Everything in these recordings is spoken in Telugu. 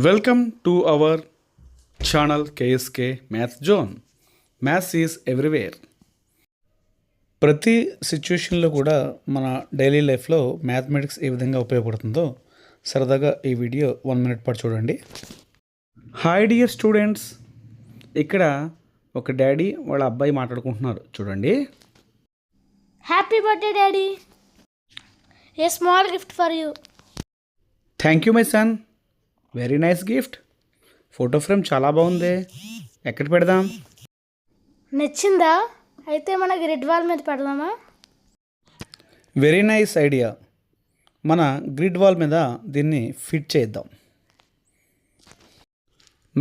Welcome to our channel KSK Math Zone. Maths is everywhere. ప్రతి సిచ్యువేషన్లో కూడా మన డైలీ లైఫ్లో మ్యాథమెటిక్స్ ఏ విధంగా ఉపయోగపడుతుందో సరదాగా ఈ వీడియో 1 minute పాటు చూడండి. హాయ్ డియర్ స్టూడెంట్స్, ఇక్కడ ఒక డాడీ వాళ్ళ అబ్బాయి మాట్లాడుకుంటున్నారు చూడండి. Happy birthday daddy, a small gift for you. Thank you my son, very nice gift. Photo frame చాలా బాగుంది, ఎక్కడ పెడదాం? నచ్చిందా? అయితే మన గ్రిడ్ వాల్ మీద పెడదామా? Very nice idea. మన గ్రిడ్ వాల్ మీద దీన్ని ఫిట్ చేద్దాం.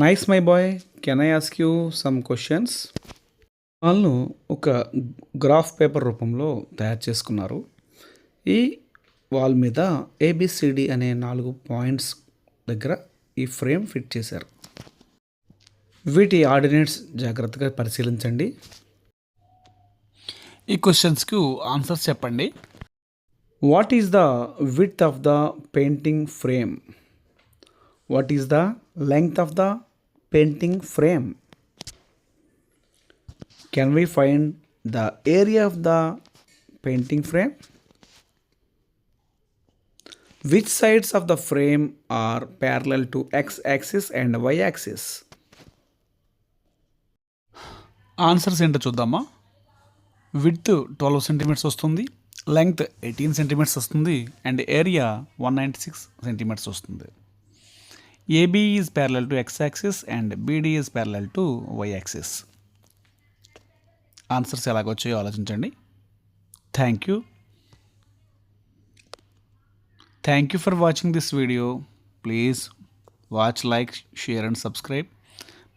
Nice my boy, can I ask you some questions? వాళ్ళు ఒక గ్రాఫ్ పేపర్ రూపంలో తయారు చేసుకున్నారు. ఈ వాల్ మీద ఏబిసిడి అనే 4 పాయింట్స్ దగ్గర ఈ ఫ్రేమ్ ఫిట్ చేశారు. వీటి ఆర్డినేట్స్ జాగ్రత్తగా పరిశీలించండి. ఈ క్వశ్చన్స్కు ఆన్సర్స్ చెప్పండి. What is the width of the painting frame? What is the length of the painting frame? Can we find the area of the painting frame? Which sides of the frame are parallel to x-axis and y-axis? Answers ఏంటో చూద్దామా. విడ్త్ 12 సెంటీమీటర్స్ వస్తుంది, లెంగ్త్ 18 సెంటీమీటర్స్ వస్తుంది, అండ్ ఏరియా 196 సెంటీమీటర్స్ వస్తుంది. AB is parallel to x-axis and BD is parallel to y-axis. Answers ఎలాగొచ్చాయో ఆలోచించండి. Thank you. Thank you for watching this video. Please watch, like, share and subscribe.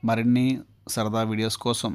మరిన్ని సరదా వీడియోస్ కోసం